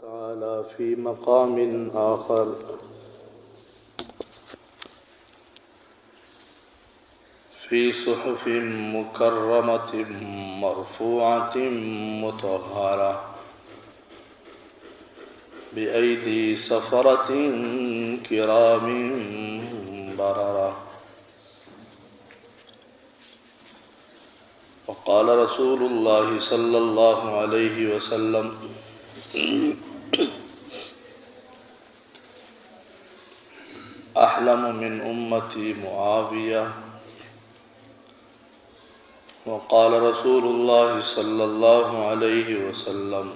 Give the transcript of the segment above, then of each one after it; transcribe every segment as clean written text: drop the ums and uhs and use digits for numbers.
تعالى في مقام آخر في صحف مكرمة مرفوعة مطهرة بأيدي سفرة كرام بررة. وقال رسول الله صلى الله عليه وسلم: أحلم من أمتي معاوية. وقال رسول الله صلى الله عليه وسلم: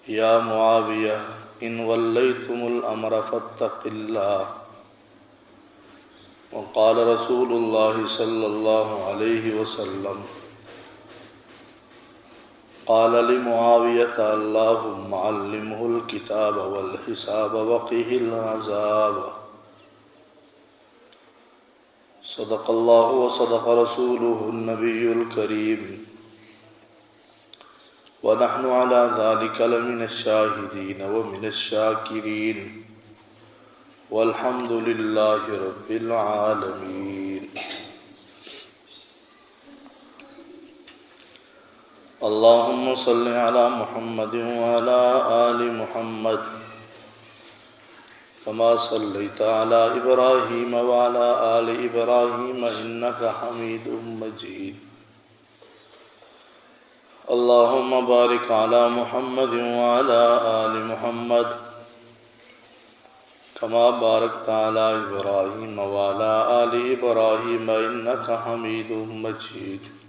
يا معاوية إن وليتم الأمر فاتق الله. وقال رسول الله صلى الله عليه وسلم: قال لمعاوية: اللهم علمه الكتاب والحساب وقه العذاب. صدق الله وصدق رسوله النبي الكريم، ونحن على ذلك لمن الشاهدين ومن الشاكرين، والحمد لله رب العالمين. اللهم صل على محمد وعلى آل محمد كما صليت على إبراهيم وعلى آل إبراهيم إنك حميد مجيد. اللهم بارك على محمد وعلى آل محمد كما باركت على إبراهيم وعلى آل إبراهيم إنك حميد مجيد.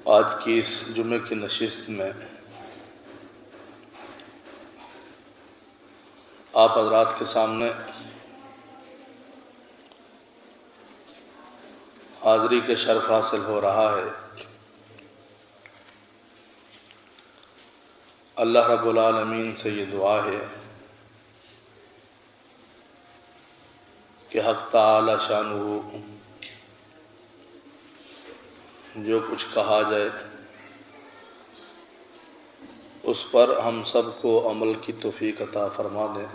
آج کی اس جمعے کی نشست میں آپ حضرات کے سامنے حاضری کے شرف حاصل ہو رہا ہے۔ اللہ رب العالمین سے یہ دعا ہے کہ حق تعالی شانہ جو کچھ کہا جائے اس پر ہم سب کو عمل کی توفیق عطا فرما دیں۔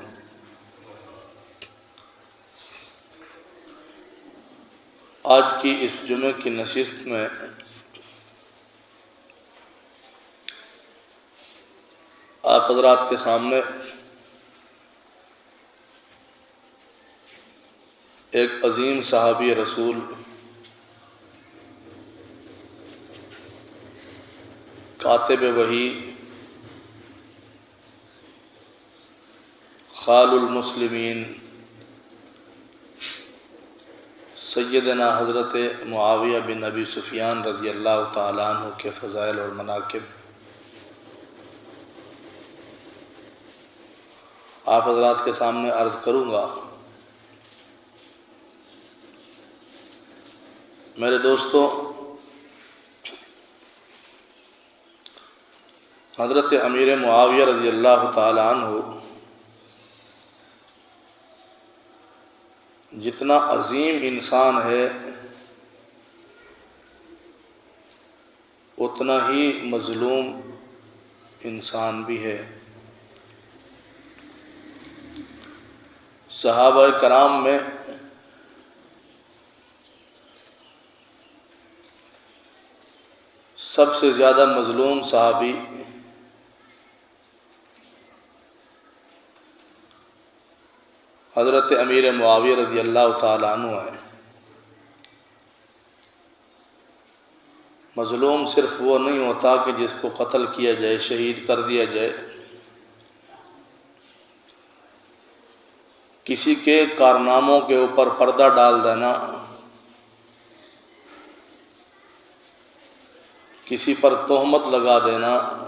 آج کی اس جمعے کی نشست میں آپ حضرات کے سامنے ایک عظیم صحابی رسول کاتب وحی خال المسلمین سیدنا حضرت معاویہ بن ابی سفیان رضی اللہ تعالیٰ عنہ کے فضائل اور مناقب آپ حضرات کے سامنے عرض کروں گا۔ میرے دوستو، حضرت امیر معاویہ رضی اللہ تعالیٰ عنہ جتنا عظیم انسان ہے اتنا ہی مظلوم انسان بھی ہے۔ صحابہ کرام میں سب سے زیادہ مظلوم صحابی حضرت امیر معاویہ رضی اللہ تعالیٰ عنہ ہے۔ مظلوم صرف وہ نہیں ہوتا کہ جس کو قتل کیا جائے، شہید کر دیا جائے، کسی کے کارناموں کے اوپر پردہ ڈال دینا، کسی پر تہمت لگا دینا،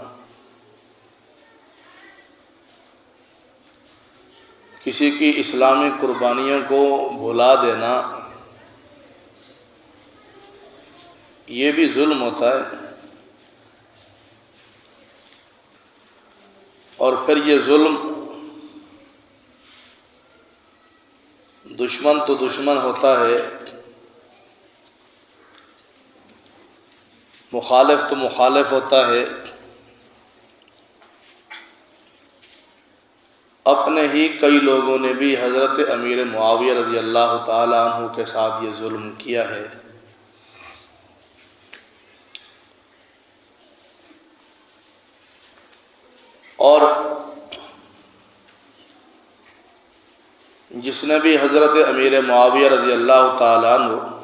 کسی کی اسلامی قربانیوں کو بھلا دینا، یہ بھی ظلم ہوتا ہے۔ اور پھر یہ ظلم دشمن تو دشمن ہوتا ہے، مخالف تو مخالف ہوتا ہے، اپنے ہی کئی لوگوں نے بھی حضرت امیر معاویہ رضی اللہ تعالی عنہ کے ساتھ یہ ظلم کیا ہے۔ اور جس نے بھی حضرت امیر معاویہ رضی اللہ تعالی عنہ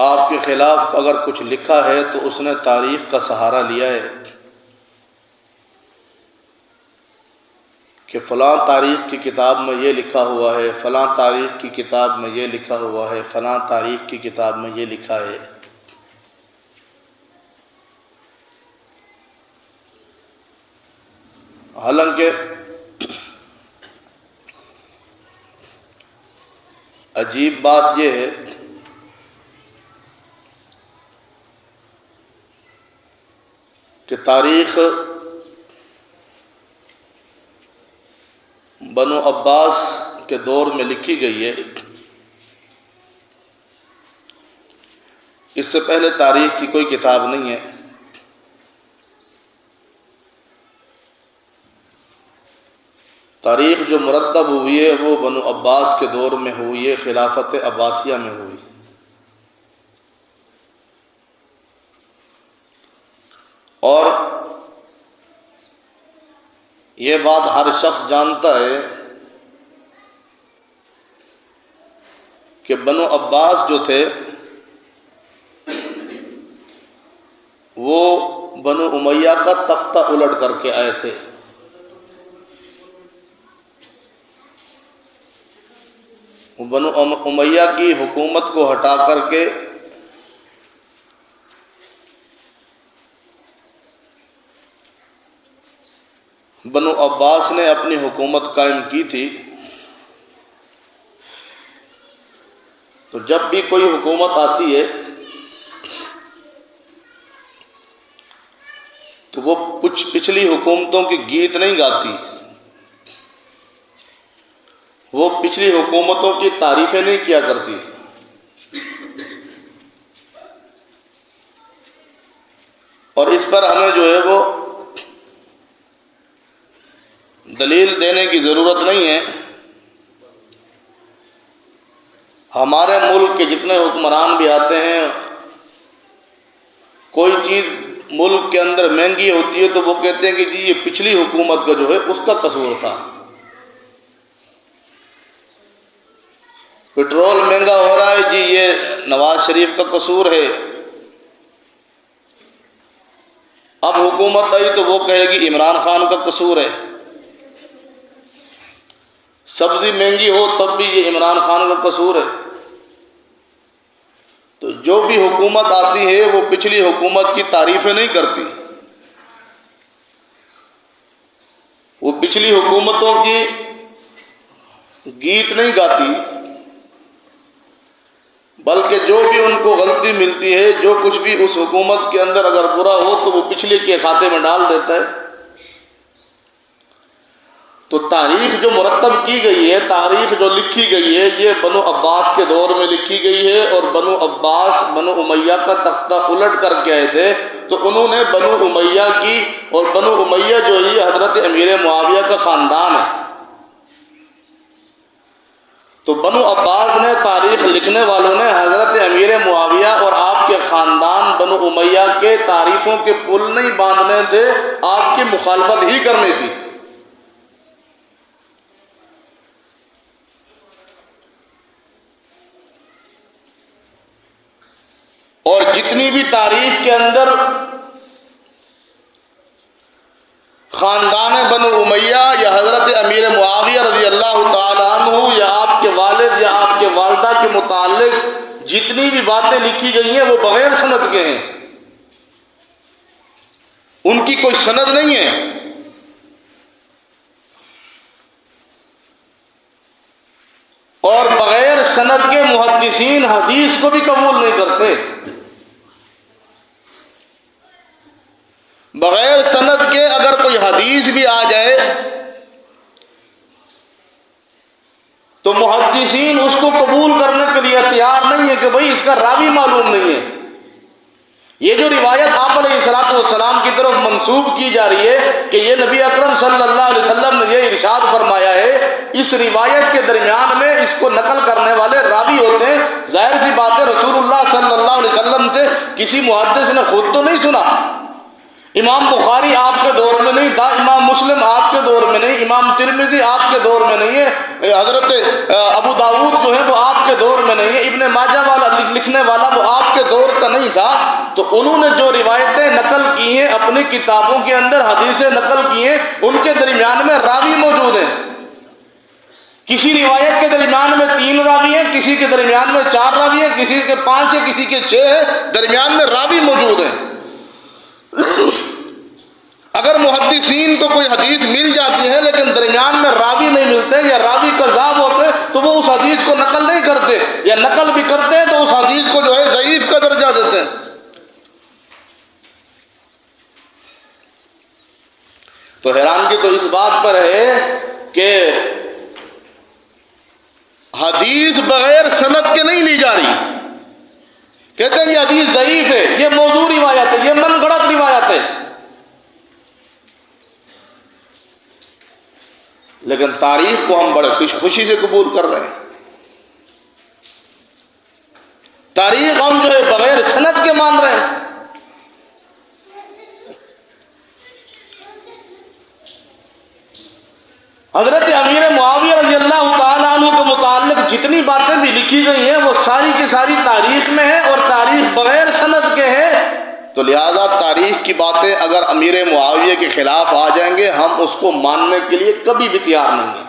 آپ کے خلاف اگر کچھ لکھا ہے تو اس نے تاریخ کا سہارا لیا ہے کہ فلاں تاریخ کی کتاب میں یہ لکھا ہوا ہے، فلاں تاریخ کی کتاب میں یہ لکھا ہوا ہے، فلاں تاریخ کی کتاب میں یہ لکھا ہے۔ حالانکہ عجیب بات یہ ہے کہ تاریخ بنو عباس کے دور میں لکھی گئی ہے، اس سے پہلے تاریخ کی کوئی کتاب نہیں ہے۔ تاریخ جو مرتب ہوئی ہے وہ بنو عباس کے دور میں ہوئی ہے، خلافت عباسیہ میں ہوئی۔ اور یہ بات ہر شخص جانتا ہے کہ بنو عباس جو تھے وہ بنو امیہ کا تختہ الٹ کر کے آئے تھے۔ وہ بنو امیہ کی حکومت کو ہٹا کر کے بنو عباس نے اپنی حکومت قائم کی تھی۔ تو جب بھی کوئی حکومت آتی ہے تو وہ پچھلی حکومتوں کے گیت نہیں گاتی، وہ پچھلی حکومتوں کی تعریفیں نہیں کیا کرتی، اور اس پر ہمیں جو ہے وہ دلیل دینے کی ضرورت نہیں ہے۔ ہمارے ملک کے جتنے حکمران بھی آتے ہیں، کوئی چیز ملک کے اندر مہنگی ہوتی ہے تو وہ کہتے ہیں کہ جی یہ پچھلی حکومت کا جو ہے اس کا قصور تھا۔ پٹرول مہنگا ہو رہا ہے، جی یہ نواز شریف کا قصور ہے۔ اب حکومت آئی تو وہ کہے گی عمران خان کا قصور ہے۔ سبزی مہنگی ہو تب بھی یہ عمران خان کا قصور ہے۔ تو جو بھی حکومت آتی ہے وہ پچھلی حکومت کی تعریفیں نہیں کرتی، وہ پچھلی حکومتوں کی گیت نہیں گاتی، بلکہ جو بھی ان کو غلطی ملتی ہے، جو کچھ بھی اس حکومت کے اندر اگر برا ہو تو وہ پچھلے کے کھاتے میں ڈال دیتا ہے۔ تو تاریخ جو مرتب کی گئی ہے، تاریخ جو لکھی گئی ہے، یہ بنو عباس کے دور میں لکھی گئی ہے، اور بنو عباس بنو امیہ کا تختہ الٹ کر کے آئے تھے۔ تو انہوں نے بنو امیہ کی، اور بنو امیہ جو ہے حضرت امیر معاویہ کا خاندان ہے۔ تو بنو عباس نے، تاریخ لکھنے والوں نے حضرت امیر معاویہ اور آپ کے خاندان بنو امیہ کے تعریفوں کے پل نہیں باندھنے تھے، آپ کی مخالفت ہی کرنی تھی۔ اور جتنی بھی تاریخ کے اندر خاندان بنو امیہ یا حضرت امیر معاویہ رضی اللہ تعالی عنہ یا آپ کے والد یا آپ کے والدہ کے متعلق جتنی بھی باتیں لکھی گئی ہیں وہ بغیر سند کے ہیں، ان کی کوئی سند نہیں ہے۔ اور بغیر سند کے محدثین حدیث کو بھی قبول نہیں کرتے۔ بغیر سند کے اگر کوئی حدیث بھی آ جائے تو محدثین اس کو قبول کرنے کے لیے تیار نہیں ہے کہ بھئی اس کا راوی معلوم نہیں ہے۔ یہ جو روایت آپ علیہ الصلوۃ والسلام کی طرف منسوب کی جا رہی ہے کہ یہ نبی اکرم صلی اللہ علیہ وسلم نے یہ ارشاد فرمایا ہے، اس روایت کے درمیان میں اس کو نقل کرنے والے راوی ہوتے ہیں۔ ظاہر سی بات ہے رسول اللہ صلی اللہ علیہ وسلم سے کسی محدث نے خود تو نہیں سنا۔ امام بخاری آپ کے دور میں نہیں تھا، امام مسلم آپ کے دور میں نہیں، امام ترمذی آپ کے دور میں نہیں ہے، حضرت ابو داؤد جو ہے وہ آپ کے دور میں نہیں ہے، ابن ماجہ والا لکھنے والا وہ آپ کے دور کا نہیں تھا۔ تو انہوں نے جو روایتیں نقل کی ہیں اپنی کتابوں کے اندر، حدیثیں نقل کی ہیں، ان کے درمیان میں راوی موجود ہیں۔ کسی روایت کے درمیان میں 3 راوی ہیں، کسی کے درمیان میں 4 راوی ہیں، کسی کے 5 ہیں، کسی کے 6 ہیں، درمیان میں راوی موجود ہیں۔ اگر محدثین کو کوئی حدیث مل جاتی ہے لیکن درمیان میں راوی نہیں ملتے یا راوی کذاب ہوتے تو وہ اس حدیث کو نقل نہیں کرتے، یا نقل بھی کرتے ہیں تو اس حدیث کو جو ہے ضعیف کا درجہ دیتے ہیں۔ تو حیرانگی تو اس بات پر ہے کہ حدیث بغیر سند کے نہیں لی جا رہی، کہتے ہیں یہ حدیث ضعیف ہے، یہ موضوع روایت ہے، یہ من گھڑت روایت ہے، لیکن تاریخ کو ہم بڑے خوشی سے قبول کر رہے ہیں۔ تاریخ ہم جو ہے بغیر سند کے مان رہے ہیں۔ حضرت امیر معاویہ رضی اللہ تعالیٰ عنہ کے متعلق جتنی باتیں بھی لکھی گئی ہیں وہ ساری کی ساری تاریخ میں ہیں، اور تاریخ بغیر سند کے ہیں۔ تو لہذا تاریخ کی باتیں اگر امیر معاویہ کے خلاف آ جائیں گے ہم اس کو ماننے کے لیے کبھی بھی تیار نہیں ہیں۔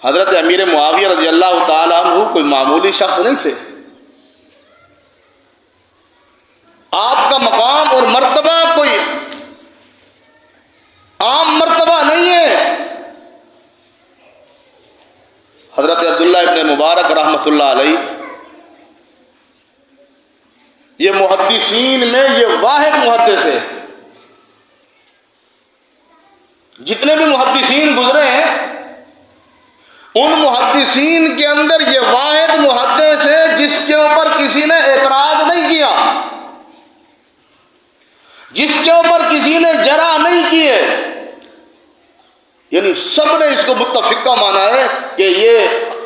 حضرت امیر معاویہ رضی اللہ تعالیٰ عنہ کوئی معمولی شخص نہیں تھے۔ آپ کا مقام اور مرتبہ کوئی عام مرتبہ نہیں ہے۔ حضرت عبداللہ ابن مبارک رحمۃ اللہ علیہ یہ محدثین میں یہ واحد محدث ہے۔ جتنے بھی محدثین گزرے ہیں ان محدثین کے اندر یہ واحد محدث ہے جس کے اوپر کسی نے اعتراض نہیں کیا، جس کے اوپر کسی نے جرح نہیں کی ہے، یعنی سب نے اس کو متفقہ مانا ہے کہ یہ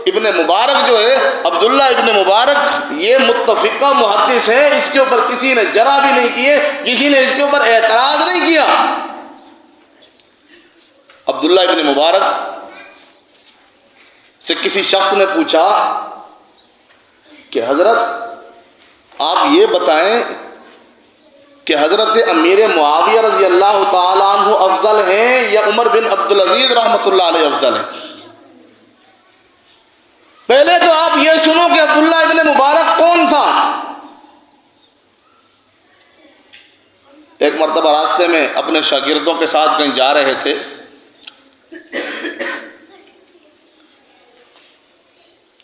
ابن مبارک جو ہے عبداللہ ابن مبارک یہ متفقہ محدث ہے، اس کے اوپر کسی نے جرح بھی نہیں کی ہے، کسی نے اس کے اوپر اعتراض نہیں کیا۔ عبداللہ ابن مبارک سے کسی شخص نے پوچھا کہ حضرت آپ یہ بتائیں کہ حضرت امیر معاویہ رضی اللہ تعالیٰ عنہ افضل ہیں یا عمر بن عبدالعزیز رحمۃ اللہ علیہ افضل ہیں؟ پہلے تو آپ یہ سنو کہ عبداللہ ابن مبارک کون تھا۔ ایک مرتبہ راستے میں اپنے شاگردوں کے ساتھ کہیں جا رہے تھے،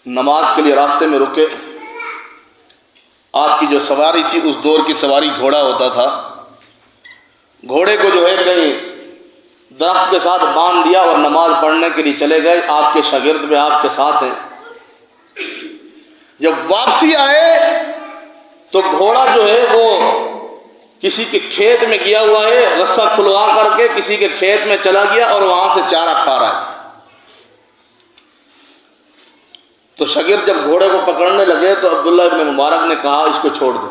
نماز کے لیے راستے میں رکے۔ آپ کی جو سواری تھی اس دور کی سواری گھوڑا ہوتا تھا، گھوڑے کو جو ہے کہیں درخت کے ساتھ باندھ دیا اور نماز پڑھنے کے لیے چلے گئے۔ آپ کے شاگرد میں آپ کے ساتھ ہیں۔ جب واپسی آئے تو گھوڑا جو ہے وہ کسی کے کھیت میں گیا ہوا ہے، رسہ کھلوا کر کے کسی کے کھیت میں چلا گیا اور وہاں سے چارہ کھا رہا ہے۔ تو شاگرد جب گھوڑے کو پکڑنے لگے تو عبداللہ ابن مبارک نے کہا اس کو چھوڑ دو۔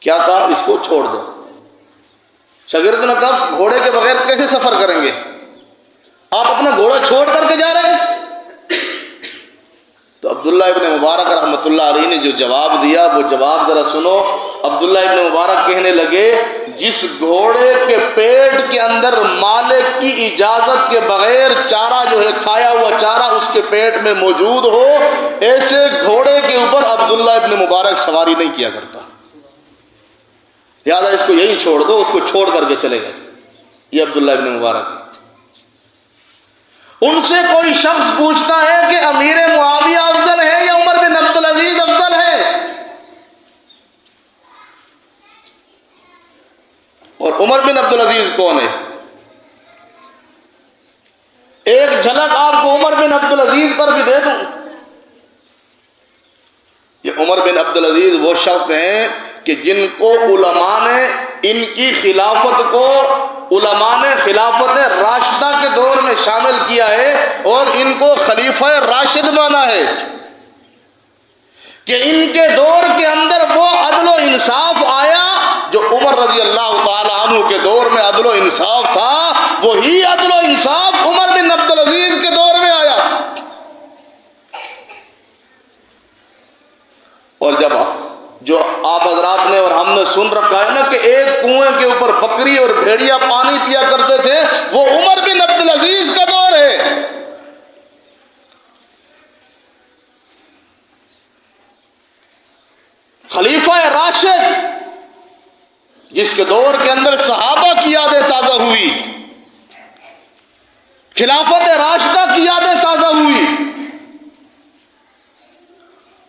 کیا کہا؟ اس کو چھوڑ دو۔ شاگرد نے کہا گھوڑے کے بغیر کیسے سفر کریں گے؟ آپ اپنا گھوڑا چھوڑ کر کے جا رہے ہیں؟ تو عبداللہ ابن مبارک رحمۃ اللہ علیہ نے جو جواب دیا وہ جواب ذرا سنو۔ عبداللہ ابن مبارک کہنے لگے جس گھوڑے کے پیٹ کے اندر مالک کی اجازت کے بغیر چارہ جو ہے کھایا ہوا چارہ اس کے پیٹ میں موجود ہو، ایسے گھوڑے کے اوپر عبداللہ ابن مبارک سواری نہیں کیا کرتا، لہٰذا اس کو یہی چھوڑ دو۔ اس کو چھوڑ کر کے چلے گئے۔ یہ عبداللہ ابن مبارک۔ ان سے کوئی شخص پوچھتا ہے کہ امیر معاویہ افضل ہے یا عمر بن عبدالعزیز افضل ہے؟ عمر بن عبدالعزیز کون ہے؟ ایک جھلک آپ کو عمر بن عبدالعزیز پر بھی دے دوں۔ یہ عمر بن عبدالعزیز وہ شخص ہیں کہ جن کو علماء نے ان کی خلافت کو علماء نے خلافت راشدہ کے دور میں شامل کیا ہے، اور ان کو خلیفہ راشد مانا ہے کہ ان کے دور کے اندر وہ عدل و انصاف آیا جو عمر رضی اللہ تعالی عنہ کے دور میں عدل و انصاف تھا، وہی عدل و انصاف عمر بن عبدالعزیز کے دور میں آیا۔ اور جب جو آپ حضرات نے اور ہم نے سن رکھا ہے نا کہ ایک کنویں کے اوپر بکری اور بھیڑیا پانی پیا کرتے تھے، وہ عمر بن عبدالعزیز کا دور ہے۔ خلیفہ راشد جس کے دور کے اندر صحابہ کی یادیں تازہ ہوئی، خلافت راشدہ کی یادیں تازہ ہوئی،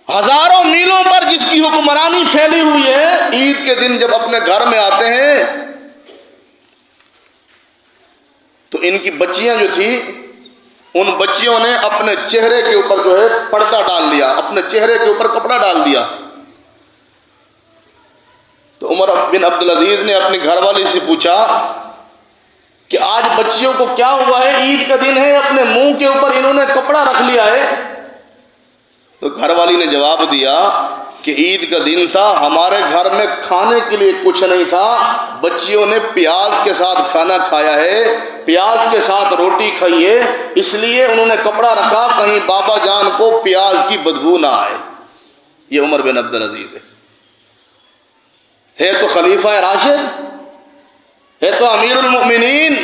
ہزاروں میلوں پر جس کی حکمرانی پھیلی ہوئی ہے، عید کے دن جب اپنے گھر میں آتے ہیں تو ان کی بچیاں جو تھی، ان بچیوں نے اپنے چہرے کے اوپر جو ہے پردہ ڈال لیا، اپنے چہرے کے اوپر کپڑا ڈال دیا۔ تو عمر بن عبدالعزیز نے اپنی گھر والی سے پوچھا کہ آج بچیوں کو کیا ہوا ہے، عید کا دن ہے، اپنے منہ کے اوپر انہوں نے کپڑا رکھ لیا ہے۔ تو گھر والی نے جواب دیا کہ عید کا دن تھا، ہمارے گھر میں کھانے کے لیے کچھ نہیں تھا، بچیوں نے پیاز کے ساتھ کھانا کھایا ہے، پیاز کے ساتھ روٹی کھائی ہے، اس لیے انہوں نے کپڑا رکھا کہیں بابا جان کو پیاز کی بدبو نہ آئے۔ یہ عمر بن عبدالعزیز ہے تو خلیفہ راشد، ہے تو امیر المؤمنین،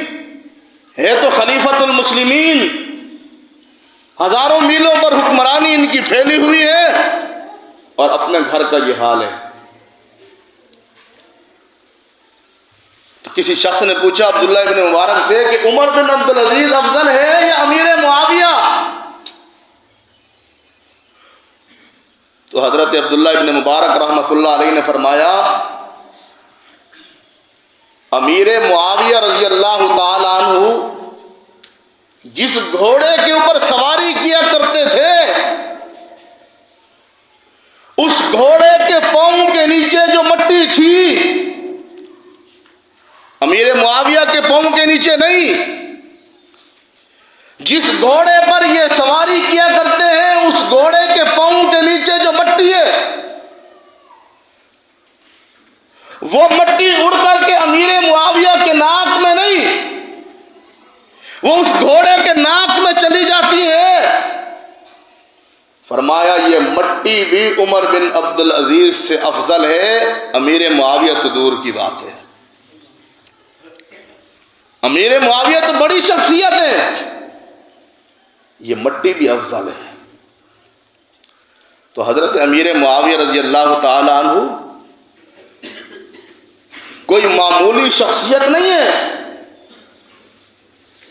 ہے تو خلیفۃ المسلمین، ہزاروں میلوں پر حکمرانی ان کی پھیلی ہوئی ہے، اور اپنے گھر کا یہ حال ہے۔ تو کسی شخص نے پوچھا عبداللہ ابن مبارک سے کہ عمر بن عبدالعزیز افضل ہے یا امیر معاویہ؟ تو حضرت عبداللہ ابن مبارک رحمۃ اللہ علیہ نے فرمایا امیر معاویہ رضی اللہ تعالی عنہ جس گھوڑے کے اوپر سواری کیا کرتے تھے، اس گھوڑے کے پاؤں کے نیچے جو مٹی تھی، امیر معاویہ کے پاؤں کے نیچے نہیں، جس گھوڑے پر یہ سواری کیا کرتے ہیں اس گھوڑے کے پاؤں کے نیچے جو مٹی ہے، وہ مٹی اڑ کر کے امیر معاویہ کے ناک میں نہیں، وہ اس گھوڑے کے ناک میں چلی جاتی ہے۔ فرمایا یہ مٹی بھی عمر بن عبدالعزیز سے افضل ہے، امیر معاویہ تو دور کی بات ہے۔ امیر معاویہ تو بڑی شخصیت ہے، یہ مٹی بھی افضل ہے۔ تو حضرت امیر معاویہ رضی اللہ تعالی عنہ کوئی معمولی شخصیت نہیں ہے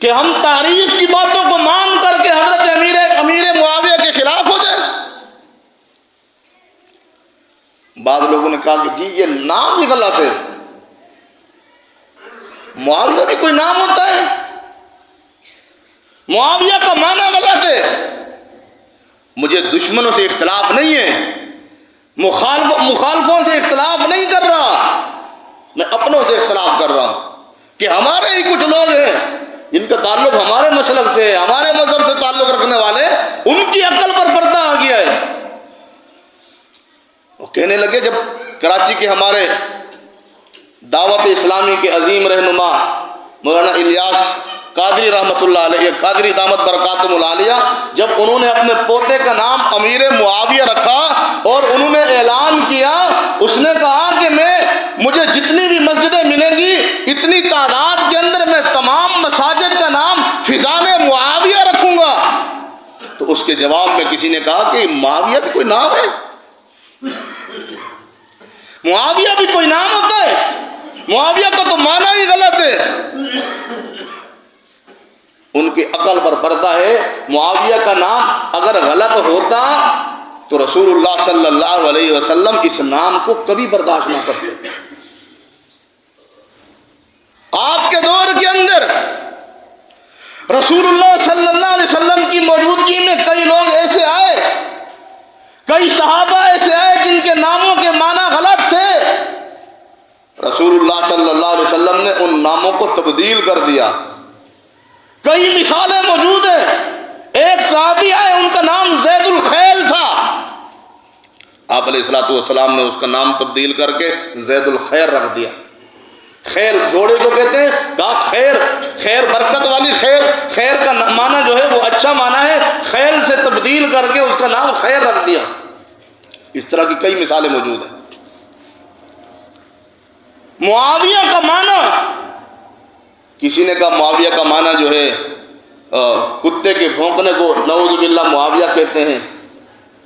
کہ ہم تاریخ کی باتوں کو مان کر کے حضرت امیر معاویہ کے خلاف ہو جائے۔ بعض لوگوں نے کہا کہ جی یہ نام ہی غلط ہے، معاویہ بھی کوئی نام ہوتا ہے، معاویہ کا معنی غلط ہے۔ مجھے دشمنوں سے اختلاف نہیں ہے، مخالفوں سے اختلاف نہیں کر رہا، میں اپنوں سے اختلاف کر رہا ہوں کہ ہمارے ہی کچھ لوگ ہیں جن کا تعلق ہمارے مسلک سے، ہمارے مذہب سے تعلق رکھنے والے، ان کی عقل پر پردہ آ گیا ہے۔ وہ کہنے لگے، جب کراچی کے ہمارے دعوت اسلامی کے عظیم رہنما مولانا الیاس قادری رحمۃ اللہ علیہ، قادری دامت برکاتہم العالیہ، جب انہوں نے اپنے پوتے کا نام امیر معاویہ رکھا اور انہوں نے اعلان کیا، اس نے کہا کہ مجھے جتنی بھی مسجدیں ملیں گی اتنی تعداد کے اندر میں تمام مساجد کا نام فضان معاویہ رکھوں گا۔ تو اس کے جواب میں کسی نے کہا کہ معاویہ بھی کوئی نام ہے؟ معاویہ بھی کوئی نام ہوتا ہے؟ معاویہ کا تو معنی ہی غلط ہے۔ ان کی عقل پر پڑتا ہے، معاویہ کا نام اگر غلط ہوتا تو رسول اللہ صلی اللہ علیہ وسلم اس نام کو کبھی برداشت نہ کرتے۔ رسول اللہ صلی اللہ علیہ وسلم کی موجودگی میں کئی لوگ ایسے آئے، کئی صحابہ ایسے آئے جن کے ناموں کے معنی غلط تھے، رسول اللہ صلی اللہ علیہ وسلم نے ان ناموں کو تبدیل کر دیا۔ کئی مثالیں موجود ہیں۔ ایک صحابی آئے، ان کا نام زید الخیل تھا، آپ علیہ الصلوۃ والسلام نے اس کا نام تبدیل کر کے زید الخیر رکھ دیا۔ خیر گھوڑے کو کہتے ہیں، کہا خیر، خیر برکت والی خیر، خیر کا معنی جو ہے وہ اچھا معنی ہے، خیل سے تبدیل کر کے اس کا نام خیر رکھ دیا۔ اس طرح کی کئی مثالیں موجود ہیں۔ معاویہ کا معنی، کسی نے کہا معاویہ کا معنی جو ہے کتے کے بھونکنے کو نعوذ باللہ معاویہ کہتے ہیں۔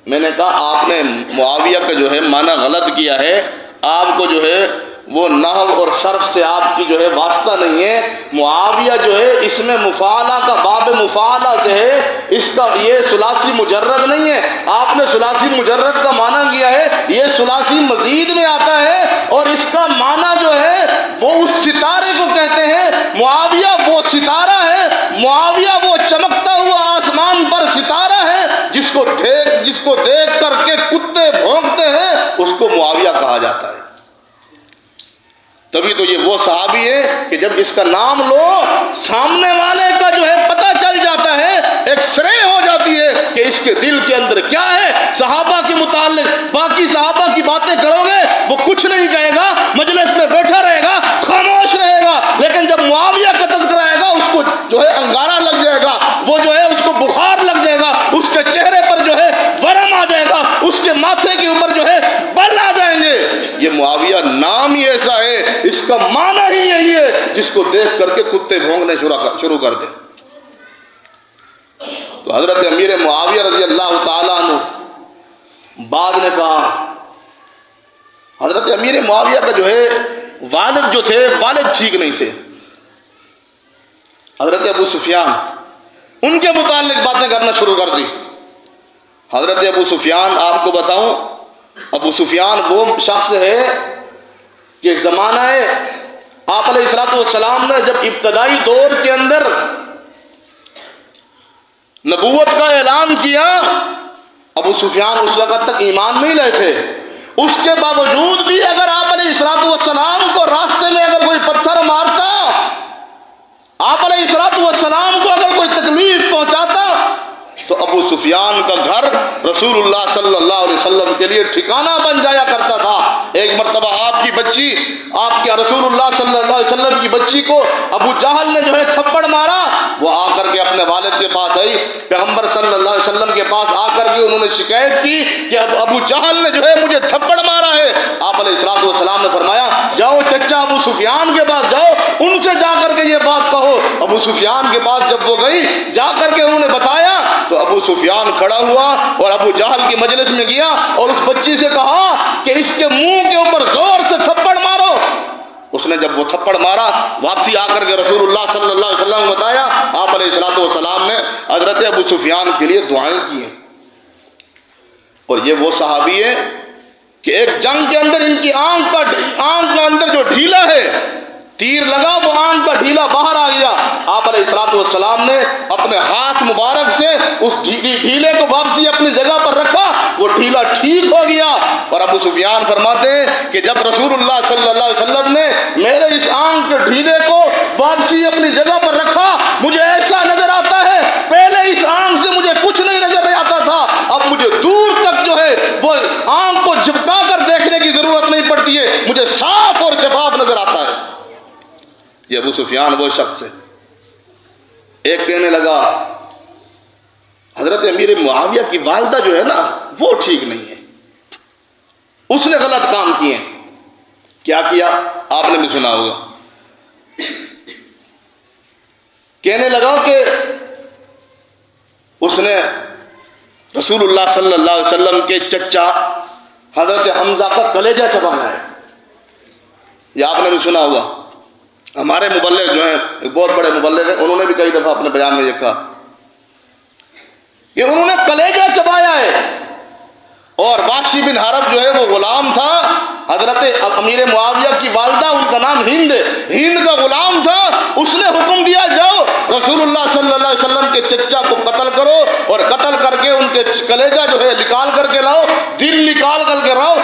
میں نے کہا آپ نے معاویہ کا جو ہے معنی غلط کیا ہے، آپ کو جو ہے وہ نحو اور صرف سے آپ کی جو ہے واسطہ نہیں ہے۔ معاویہ جو ہے اس میں مفاعلہ کا باب مفاعلہ سے ہے، اس کا یہ ثلاثی مجرد نہیں ہے، آپ نے ثلاثی مجرد کا معنی کیا ہے، یہ ثلاثی مزید میں آتا ہے، اور اس کا معنی جو ہے وہ اس ستارے کو کہتے ہیں۔ معاویہ وہ ستارہ ہے، معاویہ وہ چمکتا ہوا آسمان پر ستارہ ہے جس کو دیکھ کر کے کتے بھونکتے ہیں، اس کو معاویہ کہا جاتا ہے۔ تبھی تو یہ وہ صحابی ہے کہ جب اس کا نام لو، سامنے والے کا جو ہے پتہ چل جاتا ہے، ایک سرے ہو جاتی ہے کہ اس کے دل کے اندر کیا ہے۔ صحابہ کے متعلق باقی صحابہ کی باتیں کرو گے، وہ کچھ نہیں کہے گا، مجلس میں بیٹھا رہے گا، خاموش رہے گا، لیکن جب معاویہ کا تذکرہ آئے گا اس کو جو ہے انگارہ لگ جائے گا، وہ جو ہے اس کو بخار لگ جائے گا، اس کے چہرے پر جو ہے ورم آ جائے گا، اس کے ماتھے کے اوپر جو ہے بل آ جائیں گے۔ یہ معاویہ نام ہی ایسا ہے، اس کا معنی ہی یہی ہے جس کو دیکھ کر کے کتے بھونکنے شروع کر دیں۔ تو حضرت امیر معاویہ رضی اللہ تعالیٰ عنہ بعد نے کہا، حضرت امیر معاویہ کا جو ہے والد جو تھے، والد ٹھیک نہیں تھے، حضرت ابو سفیان، ان کے متعلق باتیں کرنا شروع کر دی۔ حضرت ابو سفیان، آپ کو بتاؤں، ابو سفیان وہ شخص ہے کہ زمانہ آپ علیہ الصلوۃ والسلام نے جب ابتدائی دور کے اندر نبوت کا اعلان کیا، ابو سفیان اس وقت تک ایمان نہیں لائے تھے، اس کے باوجود بھی اگر آپ علیہ الصلوۃ والسلام کو راستے میں اگر کوئی پتھر مارتا، آپ علیہ الصلوۃ والسلام کو اگر کوئی تکلیف پہنچاتا، تو ابو سفیان کا گھر رسول اللہ صلی اللہ علیہ وسلم کے لیے ٹھکانہ بن جایا کرتا تھا۔ ایک مرتبہ آپ کی بچی، آپ کے رسول اللہ صلی اللہ علیہ وسلم کی بچی کو ابو جہل نے جو ہے تھپڑ مارا، وہ آ کر کے اپنے والد کے پاس آئی، پیغمبر صلی اللہ علیہ وسلم کے پاس آ کر کے انہوں نے شکایت کی کہ ابو جہل نے جو ہے مجھے تھپڑ مارا ہے۔ آپ علیہ الصلوۃ والسلام نے فرمایا، جاؤ چچا ابو سفیان کے پاس جاؤ، ان سے جا کر کے یہ بات کہو۔ ابو سفیان کے پاس جب وہ گئی، جا کر کے انہوں نے بتایا تو ابو سفیان کھڑا ہوا اور ابو جہل کی مجلس میں گیا اور اس بچی سے کہا کہ اس کے منہ کے اوپر زور سے تھپڑ مارو۔ اس نے جب وہ تھپڑ مارا، واپسی آ کر کے رسول اللہ صلی اللہ علیہ وسلم کو بتایا، آپ علیہ الصلوۃ والسلام نے حضرت ابو سفیان کے لیے دعائیں کی ہیں۔ اور یہ وہ صحابی ہے کہ ایک جنگ کے اندر ان کی آنکھ کا اندر جو ڈھیلا ہے، تیر لگا، وہ آنکھ کا ڈھیلا باہر آ گیا، آپ علیہ الصلوۃ والسلام نے اپنے ہاتھ مبارک سے اس ڈھیلے کو واپسی اپنی جگہ پر رکھا، وہ ڈھیلا ٹھیک ہو گیا۔ اور ابو سفیان فرماتے ہیں کہ جب رسول اللہ صلی اللہ علیہ وسلم نے میرے اس آنکھ کے ڈھیلے کو واپسی اپنی جگہ پر رکھا، مجھے ایسا نظر آتا ہے پہلے اس آنکھ سے مجھے کچھ نہیں نظر آتا تھا، اب مجھے دور تک جو ہے وہ آنکھ کو جھپکا کر دیکھنے کی ضرورت نہیں پڑتی ہے، مجھے صاف اور شفاف نظر آتا ہے۔ یہ ابو سفیان وہ شخص ہے۔ ایک کہنے لگا، حضرت امیر معاویہ کی والدہ جو ہے نا وہ ٹھیک نہیں ہے، اس نے غلط کام کیے ہیں۔ کیا کیا؟ آپ نے بھی سنا ہوگا۔ کہنے لگا کہ اس نے رسول اللہ صلی اللہ علیہ وسلم کے چچا حضرت حمزہ کا کلیجہ چبایا ہے، یہ آپ نے بھی سنا ہوگا۔ ہمارے مبلغ جو ہیں، ایک بہت بڑے مبلغ ہیں، انہوں نے بھی کئی دفعہ اپنے بیان میں یہ کہا کہ انہوں نے کلیجہ چبایا ہے۔ اور وحشی بن حرب جو ہے وہ غلام تھا، حضرت امیر معاویہ کی والدہ، ان کا نام ہند ہے، ہند کا غلام تھا، اس نے حکم دیا جاؤ رسول اللہ صلی اللہ علیہ وسلم کے چچا کو قتل کرو اور قتل کر کے ان کے کلیجہ جو ہے نکال کر کے لاؤ، دل نکال کر کے لاؤ،